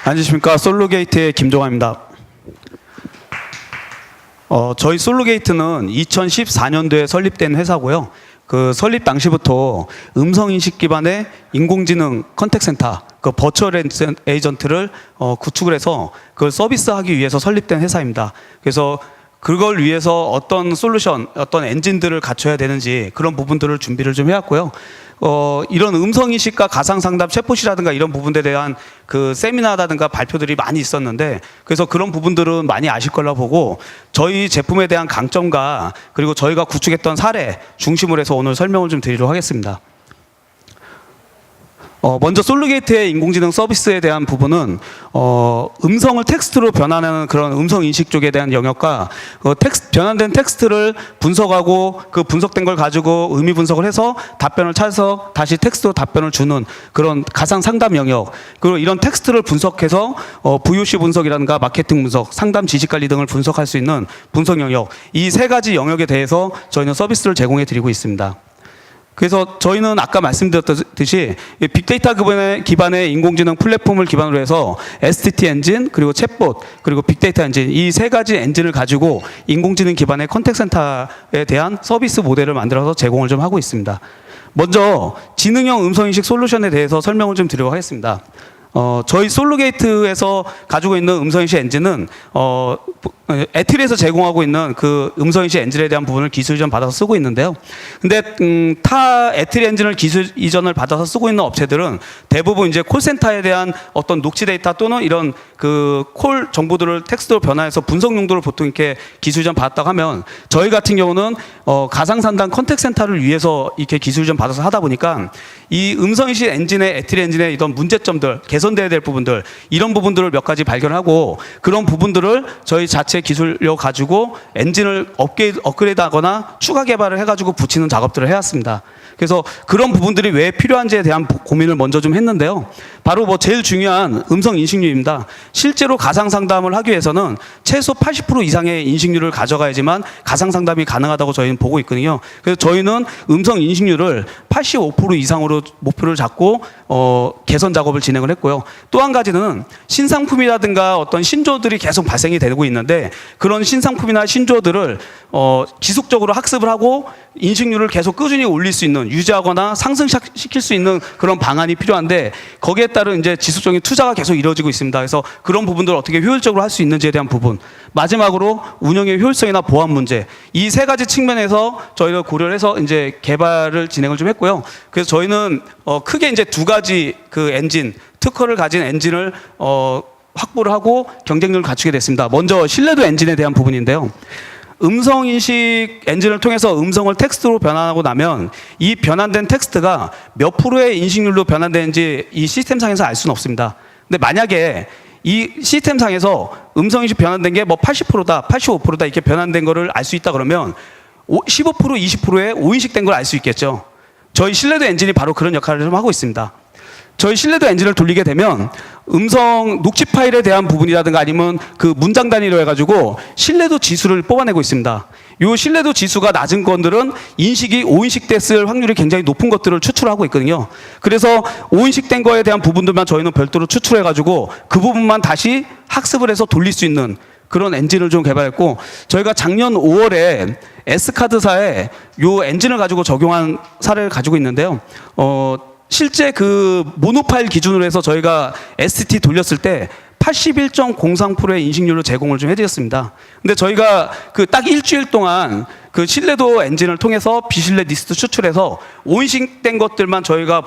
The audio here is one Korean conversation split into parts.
안녕하십니까. 솔로게이트의 김종환입니다. 저희 솔로게이트는 2014년도에 설립된 회사고요. 그 설립 당시부터 음성인식 기반의 인공지능 컨택센터, 그 버추얼 에이전트를 구축을 해서 그걸 서비스하기 위해서 설립된 회사입니다. 그래서 그걸 위해서 어떤 솔루션, 어떤 엔진들을 갖춰야 되는지 그런 부분들을 준비를 좀 해왔고요. 이런 음성인식과 가상상담 챗봇이라든가 이런 부분들에 대한 그 세미나라든가 발표들이 많이 있었는데, 그래서 그런 부분들은 많이 아실 걸로 보고 저희 제품에 대한 강점과 그리고 저희가 구축했던 사례 중심으로 해서 오늘 설명을 좀 드리도록 하겠습니다. 먼저 솔로게이트의 인공지능 서비스에 대한 부분은 음성을 텍스트로 변환하는 그런 음성 인식 쪽에 대한 영역과 변환된 텍스트를 분석하고 그 분석된 걸 가지고 의미 분석을 해서 답변을 찾아서 다시 텍스트로 답변을 주는 그런 가상 상담 영역, 그리고 이런 텍스트를 분석해서 VOC 분석이라든가 마케팅 분석, 상담 지식 관리 등을 분석할 수 있는 분석 영역, 이 세 가지 영역에 대해서 저희는 서비스를 제공해 드리고 있습니다. 그래서 저희는 아까 말씀드렸듯이 빅데이터 기반의 인공지능 플랫폼을 기반으로 해서 STT 엔진, 그리고 챗봇, 그리고 빅데이터 엔진, 이 세 가지 엔진을 가지고 인공지능 기반의 컨택센터에 대한 서비스 모델을 만들어서 제공을 좀 하고 있습니다. 먼저 지능형 음성인식 솔루션에 대해서 설명을 좀 드리도록 하겠습니다. 저희 솔로게이트에서 가지고 있는 음성인식 엔진은 에틸에서 제공하고 있는 그 음성인식 엔진에 대한 부분을 기술 이전 받아서 쓰고 있는데요. 근데 타 에틸 엔진을 기술 이전을 받아서 쓰고 있는 업체들은 대부분 이제 콜센터에 대한 어떤 녹취 데이터 또는 이런 그 콜 정보들을 텍스트로 변화해서 분석 용도로 보통 이렇게 기술 이전 받았다고 하면, 저희 같은 경우는 가상 상담 컨택센터를 위해서 이렇게 기술 이전 받아서 하다 보니까 이 음성인식 엔진의 에틸 엔진의 이런 문제점들, 개선돼야 될 부분들, 이런 부분들을 몇 가지 발견하고 그런 부분들을 저희 자체 기술력 가지고 엔진을 업그레이드하거나 추가 개발을 해가지고 붙이는 작업들을 해왔습니다. 그래서 그런 부분들이 왜 필요한지에 대한 고민을 먼저 좀 했는데요. 바로 제일 중요한 음성 인식률입니다. 실제로 가상 상담을 하기 위해서는 최소 80% 이상의 인식률을 가져가야지만 가상 상담이 가능하다고 저희는 보고 있거든요. 그래서 저희는 음성 인식률을 85% 이상으로 목표를 잡고 개선 작업을 진행을 했고요. 또 한 가지는 신상품이라든가 어떤 신조어들이 계속 발생이 되고 있는데, 그런 신상품이나 신조어들을 지속적으로 학습을 하고 인식률을 계속 꾸준히 올릴 수 있는, 유지하거나 상승시킬 수 있는 그런 방안이 필요한데, 거기에 따른 이제 지속적인 투자가 계속 이루어지고 있습니다. 그래서 그런 부분들을 어떻게 효율적으로 할 수 있는지에 대한 부분, 마지막으로 운영의 효율성이나 보안 문제, 이 세 가지 측면에서 저희가 고려를 해서 이제 개발을 진행을 좀 했고요. 그래서 저희는 크게 이제 두 가지 그 엔진, 특허를 가진 엔진을 확보를 하고 경쟁력을 갖추게 됐습니다. 먼저 신뢰도 엔진에 대한 부분인데요. 음성인식 엔진을 통해서 음성을 텍스트로 변환하고 나면 이 변환된 텍스트가 몇 프로의 인식률로 변환되는지 이 시스템상에서 알 수는 없습니다. 근데 만약에 이 시스템상에서 음성인식 변환된 게 뭐 80%다, 85%다 이렇게 변환된 거를 알 수 있다 그러면 15%, 20%의 오인식된 걸 알 수 있겠죠. 저희 신뢰도 엔진이 바로 그런 역할을 좀 하고 있습니다. 저희 신뢰도 엔진을 돌리게 되면 음성 녹취 파일에 대한 부분이라든가 아니면 그 문장 단위로 해가지고 신뢰도 지수를 뽑아내고 있습니다. 이 신뢰도 지수가 낮은 건들은 인식이 오인식 됐을 확률이 굉장히 높은 것들을 추출하고 있거든요. 그래서 오인식 된 거에 대한 부분들만 저희는 별도로 추출해가지고 그 부분만 다시 학습을 해서 돌릴 수 있는 그런 엔진을 좀 개발했고, 저희가 작년 5월에 S카드사에 이 엔진을 가지고 적용한 사례를 가지고 있는데요. 실제 그 모노파일 기준으로 해서 저희가 STT 돌렸을 때 81.03%의 인식률로 제공을 좀 해드렸습니다. 근데 저희가 그 딱 일주일 동안 그 신뢰도 엔진을 통해서 비신뢰 리스트 추출해서 오인식된 것들만 저희가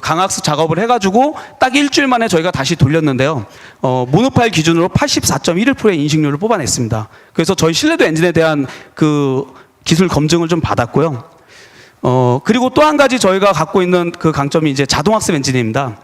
강학습 작업을 해가지고 딱 일주일 만에 저희가 다시 돌렸는데요. 모노파일 기준으로 84.11%의 인식률을 뽑아냈습니다. 그래서 저희 신뢰도 엔진에 대한 그 기술 검증을 좀 받았고요. 그리고 또 한 가지 저희가 갖고 있는 그 강점이 이제 자동학습 엔진입니다.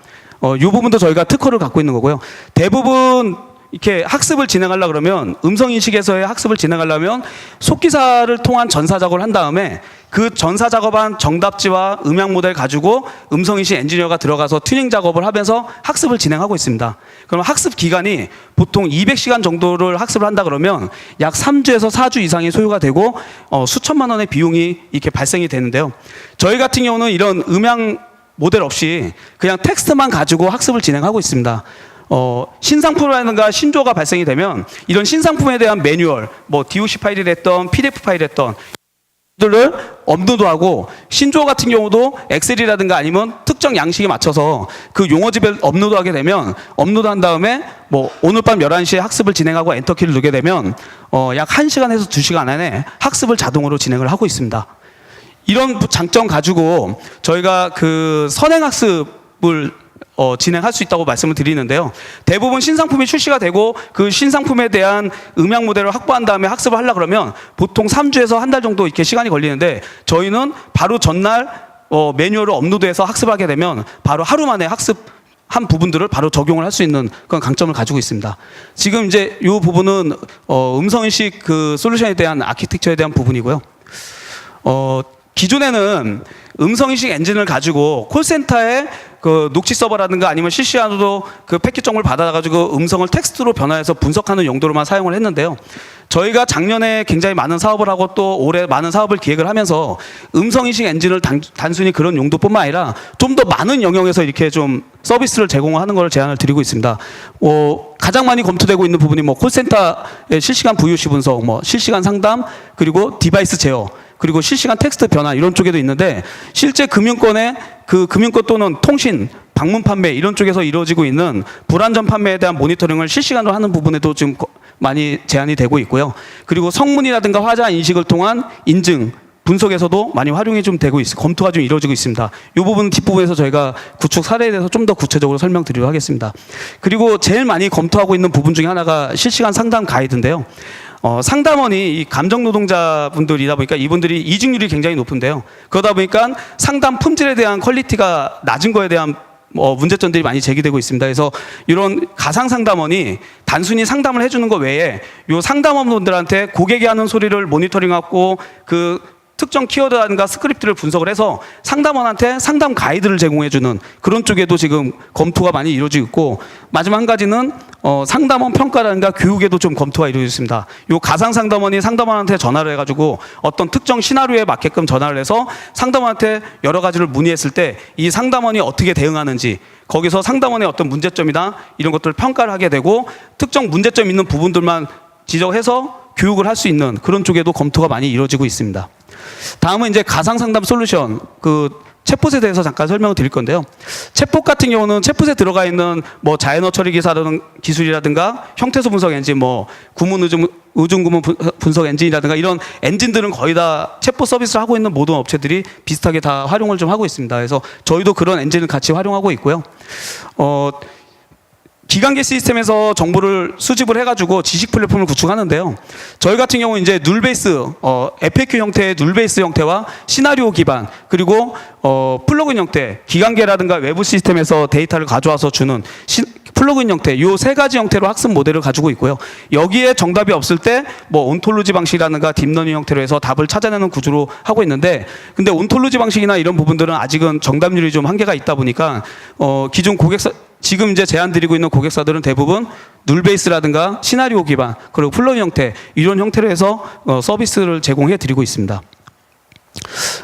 이 부분도 저희가 특허를 갖고 있는 거고요. 대부분 이렇게 학습을 진행하려고 그러면, 음성인식에서의 학습을 진행하려면 속기사를 통한 전사 작업을 한 다음에 그 전사 작업한 정답지와 음향 모델 가지고 음성인식 엔지니어가 들어가서 튜닝 작업을 하면서 학습을 진행하고 있습니다. 그럼 학습 기간이 보통 200시간 정도를 학습을 한다 그러면 약 3주에서 4주 이상이 소요가 되고 수천만 원의 비용이 이렇게 발생이 되는데요. 저희 같은 경우는 이런 음향 모델 없이 그냥 텍스트만 가지고 학습을 진행하고 있습니다. 신상품이라든가 신조가 발생이 되면 이런 신상품에 대한 매뉴얼, 뭐 DOC 파일이 됐던 PDF 파일이 됐던 들을 업로드하고, 신조어 같은 경우도 엑셀이라든가 아니면 특정 양식에 맞춰서 그 용어집을 업로드하게 되면, 업로드한 다음에 뭐 오늘 밤 11시에 학습을 진행하고 엔터키를 누르게 되면 약 1시간에서 2시간 안에 학습을 자동으로 진행을 하고 있습니다. 이런 장점 가지고 저희가 그 선행학습을 진행할 수 있다고 말씀을 드리는데요. 대부분 신상품이 출시가 되고 그 신상품에 대한 음향 모델을 확보한 다음에 학습을 하려고 그러면 보통 3주에서 한 달 정도 이렇게 시간이 걸리는데, 저희는 바로 전날 매뉴얼을 업로드해서 학습하게 되면 바로 하루 만에 학습한 부분들을 바로 적용을 할 수 있는 그런 강점을 가지고 있습니다. 지금 이제 이 부분은 음성인식 그 솔루션에 대한 아키텍처에 대한 부분이고요. 기존에는 음성인식 엔진을 가지고 콜센터에 그 녹취 서버라든가 아니면 실시간으로 그 패킷 정보를 받아가지고 음성을 텍스트로 변화해서 분석하는 용도로만 사용을 했는데요. 저희가 작년에 굉장히 많은 사업을 하고 또 올해 많은 사업을 기획을 하면서 음성인식 엔진을 단순히 그런 용도뿐만 아니라 좀 더 많은 영역에서 이렇게 좀 서비스를 제공하는 걸 제안을 드리고 있습니다. 가장 많이 검토되고 있는 부분이 뭐 콜센터의 실시간 VOC 분석, 뭐 실시간 상담, 그리고 디바이스 제어, 그리고 실시간 텍스트 변화, 이런 쪽에도 있는데, 실제 금융권의 그 금융권 또는 통신, 방문 판매 이런 쪽에서 이루어지고 있는 불안전 판매에 대한 모니터링을 실시간으로 하는 부분에도 지금 많이 제한이 되고 있고요. 그리고 성문이라든가 화자 인식을 통한 인증, 분석에서도 많이 활용이 좀 되고 검토가 좀 이루어지고 있습니다. 이 부분 뒷부분에서 저희가 구축 사례에 대해서 좀 더 구체적으로 설명드리도록 하겠습니다. 그리고 제일 많이 검토하고 있는 부분 중에 하나가 실시간 상담 가이드인데요. 상담원이 이 감정 노동자분들이다 보니까 이분들이 이직률이 굉장히 높은데요. 그러다 보니까 상담 품질에 대한 퀄리티가 낮은 거에 대한 문제점들이 많이 제기되고 있습니다. 그래서 이런 가상 상담원이 단순히 상담을 해주는 것 외에 이 상담원분들한테 고객이 하는 소리를 모니터링하고 그 특정 키워드라든가 스크립트를 분석을 해서 상담원한테 상담 가이드를 제공해주는 그런 쪽에도 지금 검토가 많이 이루어지고 있고, 마지막 한 가지는 상담원 평가라든가 교육에도 좀 검토가 이루어지고 있습니다. 이 가상 상담원이 상담원한테 전화를 해가지고 어떤 특정 시나리오에 맞게끔 전화를 해서 상담원한테 여러 가지를 문의했을 때 이 상담원이 어떻게 대응하는지, 거기서 상담원의 어떤 문제점이나 이런 것들을 평가를 하게 되고, 특정 문제점 있는 부분들만 지적해서 교육을 할 수 있는 그런 쪽에도 검토가 많이 이루어지고 있습니다. 다음은 이제 가상 상담 솔루션, 그 챗봇에 대해서 잠깐 설명을 드릴 건데요. 챗봇 같은 경우는 챗봇에 들어가 있는 뭐 자연어 처리 기술이라든가 형태소 분석 엔진, 뭐 의중구문 분석 엔진이라든가 이런 엔진들은 거의 다 챗봇 서비스를 하고 있는 모든 업체들이 비슷하게 다 활용을 좀 하고 있습니다. 그래서 저희도 그런 엔진을 같이 활용하고 있고요. 기관계 시스템에서 정보를 수집을 해가지고 지식 플랫폼을 구축하는데요. 저희 같은 경우 이제 눌베이스, FAQ 형태의 눌베이스 형태와 시나리오 기반, 그리고 플러그인 형태, 기관계라든가 외부 시스템에서 데이터를 가져와서 주는 플러그인 형태, 요 세 가지 형태로 학습 모델을 가지고 있고요. 여기에 정답이 없을 때 뭐 온톨로지 방식이라든가 딥러닝 형태로 해서 답을 찾아내는 구조로 하고 있는데, 근데 온톨로지 방식이나 이런 부분들은 아직은 정답률이 좀 한계가 있다 보니까 기존 고객사, 지금 이제 제안드리고 있는 고객사들은 대부분 눌베이스라든가 시나리오 기반, 그리고 플러그인 형태, 이런 형태로 해서 서비스를 제공해 드리고 있습니다.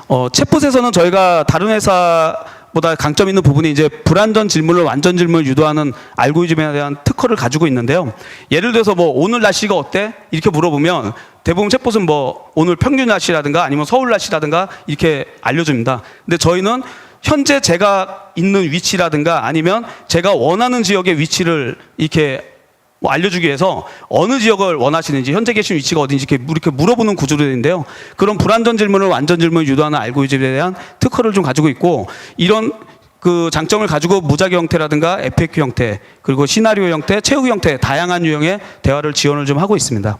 챗봇에서는 저희가 다른 회사보다 강점 있는 부분이 이제 불완전 질문을 완전 질문을 유도하는 알고리즘에 대한 특허를 가지고 있는데요. 예를 들어서 뭐 오늘 날씨가 어때? 이렇게 물어보면 대부분 챗봇은 뭐 오늘 평균 날씨라든가 아니면 서울 날씨라든가 이렇게 알려줍니다. 근데 저희는 현재 제가 있는 위치라든가 아니면 제가 원하는 지역의 위치를 이렇게 뭐 알려주기 위해서 어느 지역을 원하시는지, 현재 계신 위치가 어딘지 이렇게 물어보는 구조로 되는데요. 그런 불완전 질문을 완전 질문을 유도하는 알고리즘에 대한 특허를 좀 가지고 있고, 이런 그 장점을 가지고 무작위 형태라든가 FAQ 형태, 그리고 시나리오 형태, 채우기 형태, 다양한 유형의 대화를 지원을 좀 하고 있습니다.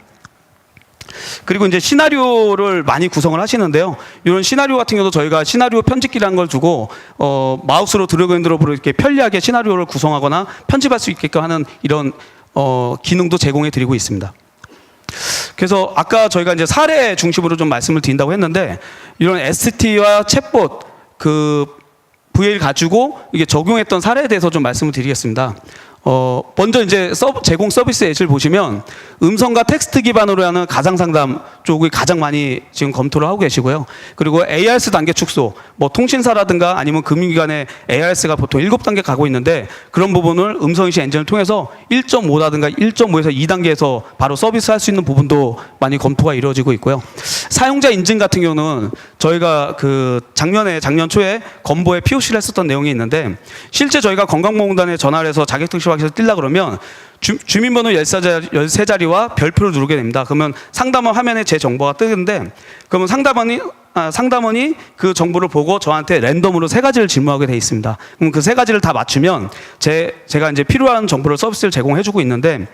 그리고 이제 시나리오를 많이 구성을 하시는데요. 이런 시나리오 같은 경우도 저희가 시나리오 편집기라는 걸 두고 마우스로 드래그 앤 드롭으로 이렇게 편리하게 시나리오를 구성하거나 편집할 수 있게끔 하는 이런 기능도 제공해 드리고 있습니다. 그래서 아까 저희가 이제 사례 중심으로 좀 말씀을 드린다고 했는데, 이런 ST와 챗봇 그 VL 가지고 이게 적용했던 사례에 대해서 좀 말씀을 드리겠습니다. 먼저 이제 제공 서비스 예시를 보시면 음성과 텍스트 기반으로 하는 가상 상담 쪽이 가장 많이 지금 검토를 하고 계시고요. 그리고 ARS 단계 축소, 뭐 통신사라든가 아니면 금융기관의 ARS가 보통 7단계 가고 있는데 그런 부분을 음성인식 엔진을 통해서 1.5라든가 1.5에서 2단계에서 바로 서비스할 수 있는 부분도 많이 검토가 이루어지고 있고요. 사용자 인증 같은 경우는 저희가 작년 초에 건보에 POC를 했었던 내용이 있는데 실제 저희가 건강보험공단에 전화를 해서 자격증 시험에서 뛸라 그러면 주민번호 13자리와 별표를 누르게 됩니다. 그러면 상담원 화면에 제 정보가 뜨는데 그러면 상담원이 그 정보를 보고 저한테 랜덤으로 3가지를 질문하게 돼 있습니다. 그럼 그 3가지를 다 맞추면 제가 이제 필요한 정보를 서비스를 제공해주고 있는데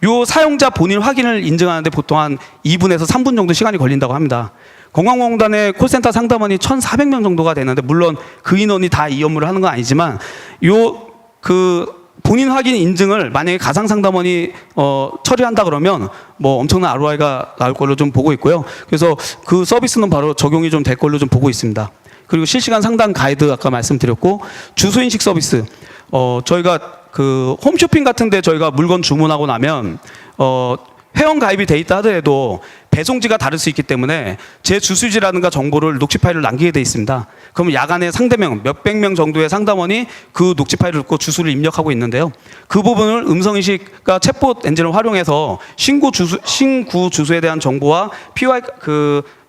요 사용자 본인 확인을 인증하는데 보통 한 2분에서 3분 정도 시간이 걸린다고 합니다. 건강보험공단의 콜센터 상담원이 1,400명 정도가 되는데 물론 그 인원이 다 이 업무를 하는 건 아니지만 본인 확인 인증을 만약에 가상 상담원이 처리한다 그러면 뭐 엄청난 ROI가 나올 걸로 좀 보고 있고요. 그래서 그 서비스는 바로 적용이 좀 될 걸로 좀 보고 있습니다. 그리고 실시간 상담 가이드 아까 말씀드렸고 주소 인식 서비스 저희가 홈쇼핑 같은데 저희가 물건 주문하고 나면 회원 가입이 돼 있다 하더라도 배송지가 다를 수 있기 때문에 제 주소지라든가 정보를 녹취 파일을 남기게 돼 있습니다. 그러면 야간에 상대명 몇백 명 정도의 상담원이 그 녹취 파일을 듣고 주소를 입력하고 있는데요. 그 부분을 음성인식과 챗봇 엔진을 활용해서 신구 주소에 대한 정보와 PY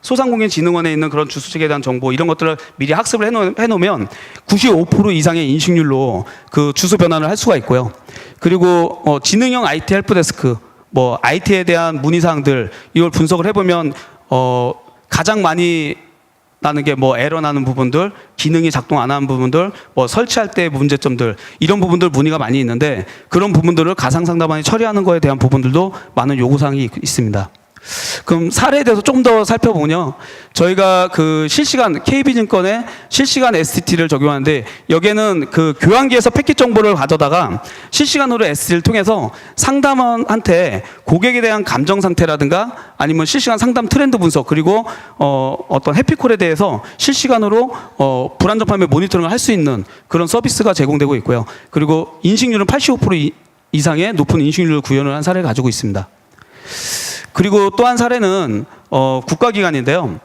소상공인진흥원에 있는 그런 주소책에 대한 정보 이런 것들을 미리 학습을 해놓으면 95% 이상의 인식률로 그 주소 변환을 할 수가 있고요. 그리고 지능형 IT 헬프데스크 뭐 IT에 대한 문의사항들 이걸 분석을 해보면 가장 많이 나는 게 뭐 에러 나는 부분들, 기능이 작동 안 하는 부분들, 뭐 설치할 때의 문제점들 이런 부분들 문의가 많이 있는데 그런 부분들을 가상 상담원이 처리하는 거에 대한 부분들도 많은 요구사항이 있습니다. 그럼 사례에 대해서 좀 더 살펴보면요. 저희가 실시간 KB증권의 실시간 STT를 적용하는데 여기에는 교환기에서 패킷 정보를 가져다가 실시간으로 ST를 통해서 상담원한테 고객에 대한 감정 상태라든가 아니면 실시간 상담 트렌드 분석 그리고 어떤 해피콜에 대해서 실시간으로 불안정함의 모니터링을 할 수 있는 그런 서비스가 제공되고 있고요. 그리고 인식률은 85% 이상의 높은 인식률을 구현을 한 사례를 가지고 있습니다. 그리고 또 한 사례는 국가기관인데요.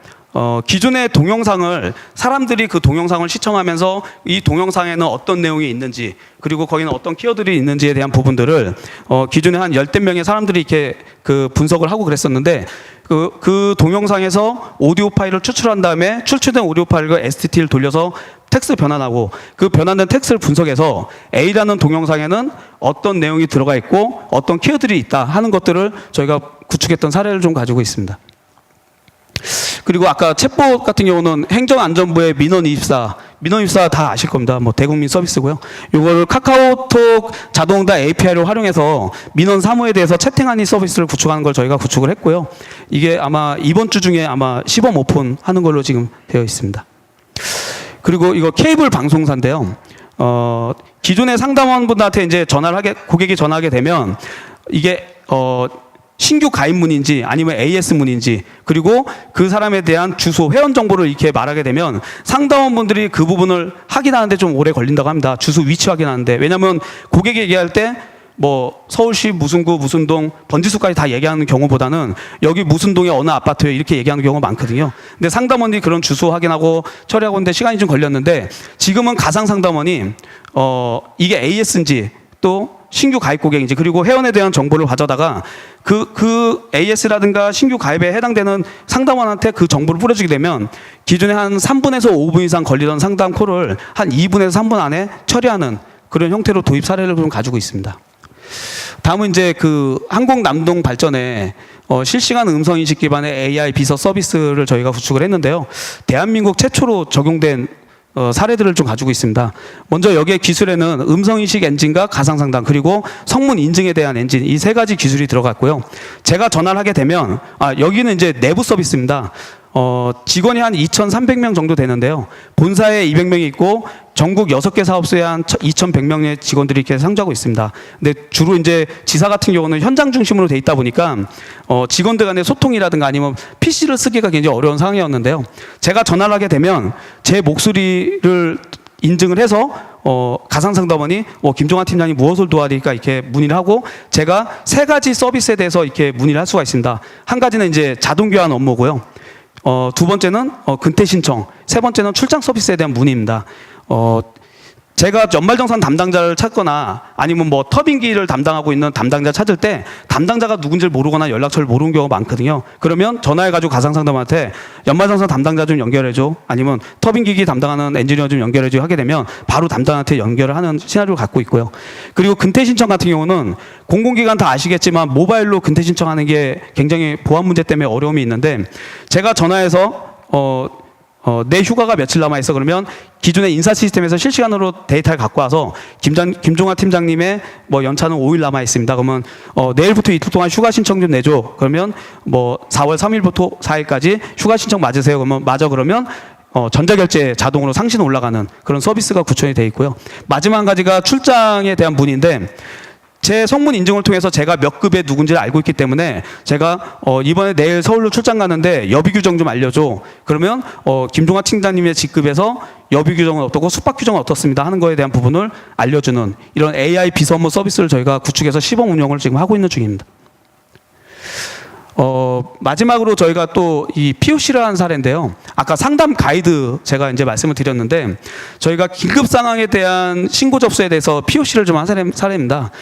기존의 동영상을 사람들이 그 동영상을 시청하면서 이 동영상에는 어떤 내용이 있는지 그리고 거기는 어떤 키워드들이 있는지에 대한 부분들을 기존에 한 10대 명의 사람들이 이렇게 분석을 하고 그랬었는데 그 동영상에서 오디오 파일을 추출한 다음에 출처된 오디오 파일과 STT를 돌려서 텍스트 변환하고 그 변환된 텍스트를 분석해서 A라는 동영상에는 어떤 내용이 들어가 있고 어떤 키워드들이 있다 하는 것들을 저희가 구축했던 사례를 좀 가지고 있습니다. 그리고 아까 챗봇 같은 경우는 행정안전부의 민원24 다 아실 겁니다. 뭐 대국민 서비스고요. 이걸 카카오톡 자동응답 API를 활용해서 민원 사무에 대해서 채팅하는 서비스를 구축하는 걸 저희가 구축을 했고요. 이게 아마 이번 주 중에 아마 시범 오픈 하는 걸로 지금 되어 있습니다. 그리고 이거 케이블 방송사인데요. 기존의 상담원분들한테 이제 고객이 전화하게 되면 이게 신규 가입문인지 아니면 AS문인지 그리고 그 사람에 대한 주소, 회원 정보를 이렇게 말하게 되면 상담원분들이 그 부분을 확인하는데 좀 오래 걸린다고 합니다. 주소 위치 확인하는데. 왜냐하면 고객이 얘기할 때 뭐 서울시 무슨 구 무슨 동 번지수까지 다 얘기하는 경우보다는 여기 무슨 동의 어느 아파트에 이렇게 얘기하는 경우가 많거든요. 근데 상담원들이 그런 주소 확인하고 처리하고 있는데 시간이 좀 걸렸는데 지금은 가상 상담원이 이게 AS인지 또 신규 가입 고객인지 그리고 회원에 대한 정보를 가져다가 그 AS라든가 신규 가입에 해당되는 상담원한테 그 정보를 뿌려주게 되면 기존에 한 3분에서 5분 이상 걸리던 상담 콜을 한 2분에서 3분 안에 처리하는 그런 형태로 도입 사례를 좀 가지고 있습니다. 다음은 이제 항공남동 발전에 실시간 음성인식 기반의 AI 비서 서비스를 저희가 구축을 했는데요. 대한민국 최초로 적용된 사례들을 좀 가지고 있습니다. 먼저 여기에 기술에는 음성인식 엔진과 가상상담 그리고 성문 인증에 대한 엔진 이 3가지 기술이 들어갔고요. 제가 전화를 하게 되면 여기는 이제 내부 서비스입니다. 직원이 한 2,300명 정도 되는데요. 본사에 200명이 있고 전국 6개 사업소에 한 2,100명의 직원들이 이렇게 상주하고 있습니다. 근데 주로 이제 지사 같은 경우는 현장 중심으로 돼 있다 보니까 직원들 간의 소통이라든가 아니면 PC를 쓰기가 굉장히 어려운 상황이었는데요. 제가 전화를 하게 되면 제 목소리를 인증을 해서 가상상담원이 김종환 팀장이 무엇을 도와드릴까 이렇게 문의를 하고 제가 3가지 서비스에 대해서 이렇게 문의를 할 수가 있습니다. 한 가지는 이제 자동 교환 업무고요. 두 번째는 근태 신청, 세 번째는 출장 서비스에 대한 문의입니다. 제가 연말정산 담당자를 찾거나 아니면 뭐 터빙기를 담당하고 있는 담당자 찾을 때 담당자가 누군지를 모르거나 연락처를 모르는 경우가 많거든요. 그러면 전화해가지고 가상상담한테 연말정산 담당자 좀 연결해줘, 아니면 터빙기기 담당하는 엔지니어 좀 연결해줘 하게 되면 바로 담당한테 연결을 하는 시나리오를 갖고 있고요. 그리고 근태 신청 같은 경우는 공공기관 다 아시겠지만 모바일로 근태 신청하는 게 굉장히 보안 문제 때문에 어려움이 있는데, 제가 전화해서 내 휴가가 며칠 남아있어 그러면 기존의 인사 시스템에서 실시간으로 데이터를 갖고 와서 김종환 팀장님의 뭐 연차는 5일 남아있습니다. 그러면 내일부터 이틀 동안 휴가 신청 좀 내줘. 그러면 뭐 4월 3일부터 4일까지 휴가 신청 맞으세요. 그러면 맞아. 그러면 전자결제 자동으로 상신 올라가는 그런 서비스가 구현이 되어 있고요. 마지막 한 가지가 출장에 대한 문의인데, 제 성문 인증을 통해서 제가 몇 급에 누군지를 알고 있기 때문에 제가 이번에 내일 서울로 출장 가는데 여비 규정 좀 알려줘. 그러면 김종환 팀장님의 직급에서 여비 규정은 어떻고 숙박 규정은 어떻습니다 하는 거에 대한 부분을 알려주는 이런 AI 비서무 서비스를 저희가 구축해서 시범 운영을 지금 하고 있는 중입니다. 마지막으로 저희가 또 이 POC를 한 사례인데요. 아까 상담 가이드 제가 이제 말씀을 드렸는데, 저희가 긴급 상황에 대한 신고 접수에 대해서 POC를 좀 한 사례입니다.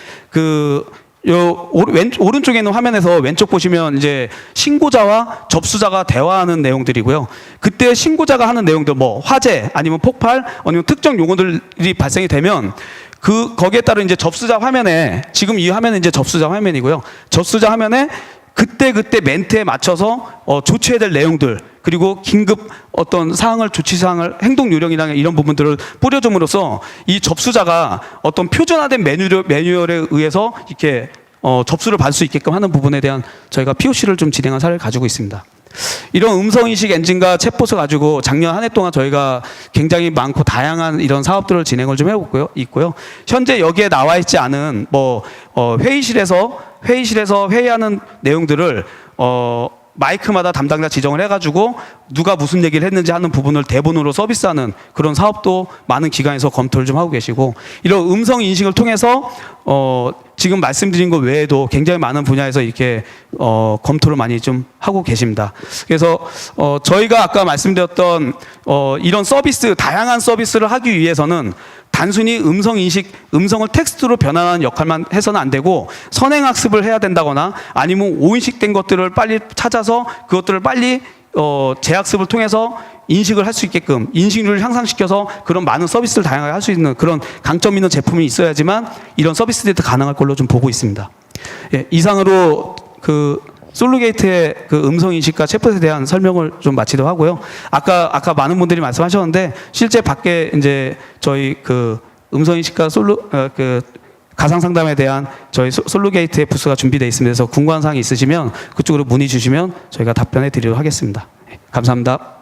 오른쪽에 있는 화면에서 왼쪽 보시면 이제 신고자와 접수자가 대화하는 내용들이고요. 그때 신고자가 하는 내용들, 뭐 화재 아니면 폭발 아니면 특정 요건들이 발생이 되면 거기에 따른 이제 접수자 화면에, 지금 이 화면은 이제 접수자 화면이고요. 접수자 화면에 그때 멘트에 맞춰서 조치해야 될 내용들, 그리고 긴급 어떤 사항을, 조치 사항을, 행동 요령이나 이런 부분들을 뿌려줌으로써 이 접수자가 어떤 표준화된 매뉴얼에 의해서 이렇게 접수를 받을 수 있게끔 하는 부분에 대한 저희가 POC를 좀 진행한 사례를 가지고 있습니다. 이런 음성인식 엔진과 챗봇을 가지고 작년 한 해 동안 저희가 굉장히 많고 다양한 이런 사업들을 진행을 좀 해오고 있고요. 현재 여기에 나와 있지 않은 회의실에서 회의하는 내용들을 마이크마다 담당자 지정을 해가지고 누가 무슨 얘기를 했는지 하는 부분을 대본으로 서비스하는 그런 사업도 많은 기관에서 검토를 좀 하고 계시고, 이런 음성 인식을 통해서 지금 말씀드린 것 외에도 굉장히 많은 분야에서 이렇게 검토를 많이 좀 하고 계십니다. 그래서 저희가 아까 말씀드렸던 이런 서비스, 다양한 서비스를 하기 위해서는 단순히 음성을 텍스트로 변환하는 역할만 해서는 안 되고, 선행학습을 해야 된다거나 아니면 오인식된 것들을 빨리 찾아서 그것들을 빨리 재학습을 통해서 인식을 할 수 있게끔 인식률을 향상시켜서 그런 많은 서비스를 다양하게 할 수 있는 그런 강점 있는 제품이 있어야지만 이런 서비스들이 가능할 걸로 좀 보고 있습니다. 예, 이상으로 솔루게이트의 음성인식과 챗봇에 대한 설명을 좀 마치도록 하고요. 아까 많은 분들이 말씀하셨는데, 실제 밖에 이제 저희 음성인식과 가상상담에 대한 저희 솔루게이트의 부스가 준비되어 있습니다. 그래서 궁금한 사항이 있으시면 그쪽으로 문의 주시면 저희가 답변해 드리도록 하겠습니다. 감사합니다.